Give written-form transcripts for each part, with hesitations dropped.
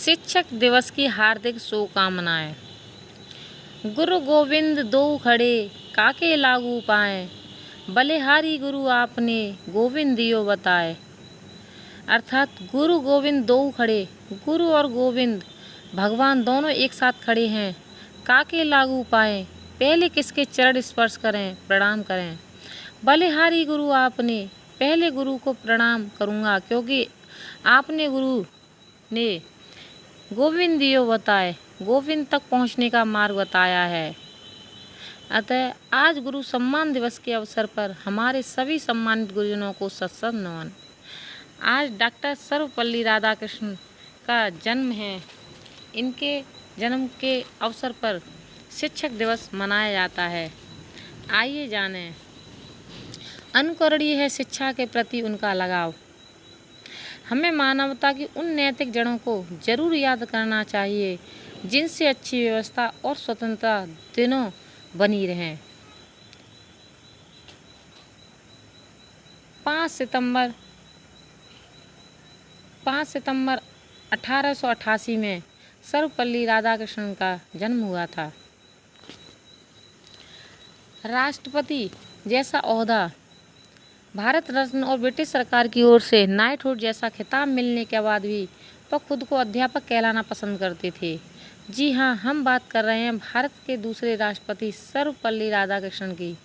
शिक्षक दिवस की हार्दिक शुभकामनाएं। गुरु गोविंद दो खड़े काके लागू पाए, बलिहारी गुरु आपने गोविंद दियो बताए। अर्थात गुरु गोविंद दो खड़े, गुरु और गोविंद भगवान दोनों एक साथ खड़े हैं। काके लागू पाए, पहले किसके चरण स्पर्श करें, प्रणाम करें। बलिहारी गुरु आपने, पहले गुरु को प्रणाम करूँगा क्योंकि आपने गुरु ने गोविंद दियो बताए, गोविंद तक पहुँचने का मार्ग बताया है। अतः आज गुरु सम्मान दिवस के अवसर पर हमारे सभी सम्मानित गुरुजनों को सत नमन। आज डॉक्टर सर्वपल्ली राधाकृष्णन का जन्म है। इनके जन्म के अवसर पर शिक्षक दिवस मनाया जाता है। आइए जानें, अनुकरणीय है शिक्षा के प्रति उनका लगाव। हमें मानवता की उन नैतिक जड़ों को जरूर याद करना चाहिए जिनसे अच्छी व्यवस्था और स्वतंत्रता दिनों बनी रहें। 5 सितंबर 1888 में सर्वपल्ली राधाकृष्णन का जन्म हुआ था। राष्ट्रपति जैसा ओहदा, भारत रत्न और ब्रिटिश सरकार की ओर से नाइटहुड जैसा खिताब मिलने के बाद भी वह खुद को अध्यापक कहलाना पसंद करते थे। जी हाँ, हम बात कर रहे हैं भारत के दूसरे राष्ट्रपति सर्वपल्ली राधाकृष्णन की।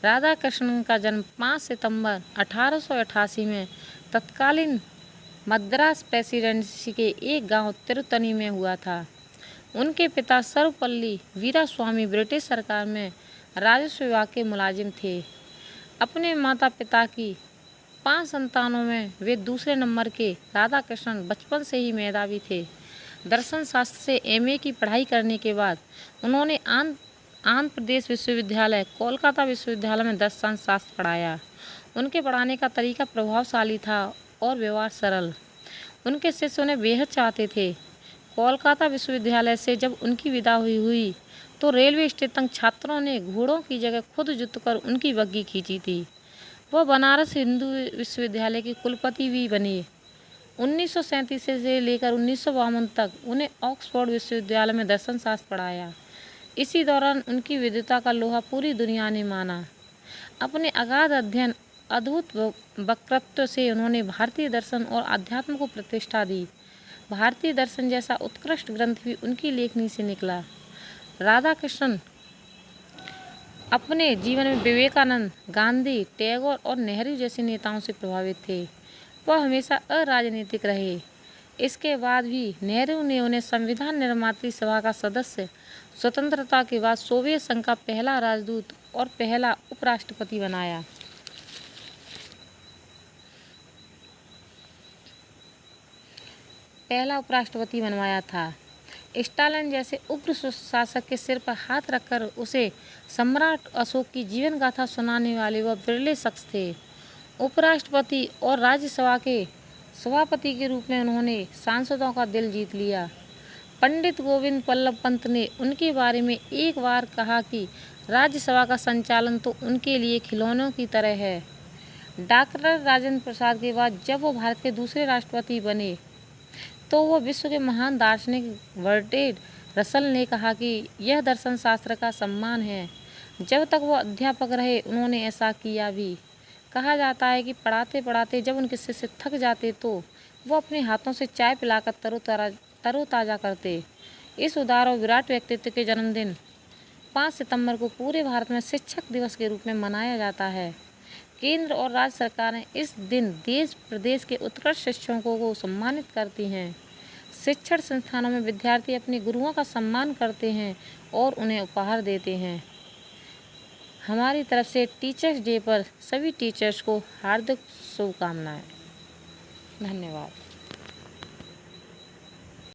राधाकृष्णन का जन्म 5 सितंबर 1888 में तत्कालीन मद्रास प्रेसिडेंसी के एक गांव तिरुतनी में हुआ था। उनके पिता सर्वपल्ली वीरास्वामी ब्रिटिश सरकार में राजस्व विभाग के मुलाजिम थे। अपने माता पिता की 5 संतानों में वे दूसरे नंबर के राधाकृष्णन बचपन से ही मेधावी थे। दर्शन शास्त्र से एमए की पढ़ाई करने के बाद उन्होंने आंध्र प्रदेश विश्वविद्यालय, कोलकाता विश्वविद्यालय में दर्शन शास्त्र पढ़ाया। उनके पढ़ाने का तरीका प्रभावशाली था और व्यवहार सरल। उनके शिष्य उन्हें बेहद चाहते थे। कोलकाता विश्वविद्यालय से जब उनकी विदा हुई तो रेलवे स्टेशन छात्रों ने घोड़ों की जगह खुद जुतकर उनकी बग्घी खींची थी। वह बनारस हिंदू विश्वविद्यालय के कुलपति भी बने। 1937 से लेकर 1952 तक उन्हें ऑक्सफोर्ड विश्वविद्यालय में दर्शन शास्त्र पढ़ाया। इसी दौरान उनकी विद्वता का लोहा पूरी दुनिया ने माना। अपने अगाध अध्ययन, अद्भुत वक्तृत्व से उन्होंने भारतीय दर्शन और अध्यात्म को प्रतिष्ठा दी। भारतीय दर्शन जैसा उत्कृष्ट ग्रंथ भी उनकी लेखनी से निकला। राधाकृष्णन अपने जीवन में विवेकानंद, गांधी, टैगोर और नेहरू जैसे नेताओं से प्रभावित थे। वह हमेशा अराजनीतिक रहे। इसके बाद भी नेहरू ने उन्हें संविधान निर्मात्री सभा का सदस्य, स्वतंत्रता के बाद सोवियत संघ का पहला राजदूत और पहला उपराष्ट्रपति बनाया। था। स्टालिन जैसे उग्र शासक के सिर पर हाथ रखकर उसे सम्राट अशोक की जीवन गाथा सुनाने वाले वह बिरले शख्स थे। उपराष्ट्रपति और राज्यसभा के सभापति के रूप में उन्होंने सांसदों का दिल जीत लिया। पंडित गोविंद बल्लभ पंत ने उनके बारे में एक बार कहा कि राज्यसभा का संचालन तो उनके लिए खिलौनों की तरह है। डॉक्टर राजेंद्र प्रसाद के बाद जब वो भारत के दूसरे राष्ट्रपति बने तो वह विश्व के महान दार्शनिक बर्ट्रैंड रसल ने कहा कि यह दर्शन शास्त्र का सम्मान है। जब तक वो अध्यापक रहे उन्होंने ऐसा किया भी। कहा जाता है कि पढ़ाते पढ़ाते जब उनके शिष्य थक जाते तो वो अपने हाथों से चाय पिलाकर तरोताज़ा करते। इस उदार और विराट व्यक्तित्व के जन्मदिन 5 सितंबर को पूरे भारत में शिक्षक दिवस के रूप में मनाया जाता है। केंद्र और राज्य सरकारें इस दिन देश प्रदेश के उत्कृष्ट शिक्षकों को सम्मानित करती हैं। शिक्षण संस्थानों में विद्यार्थी अपने गुरुओं का सम्मान करते हैं और उन्हें उपहार देते हैं। हमारी तरफ से टीचर्स डे पर सभी टीचर्स को हार्दिक शुभकामनाएं। धन्यवाद।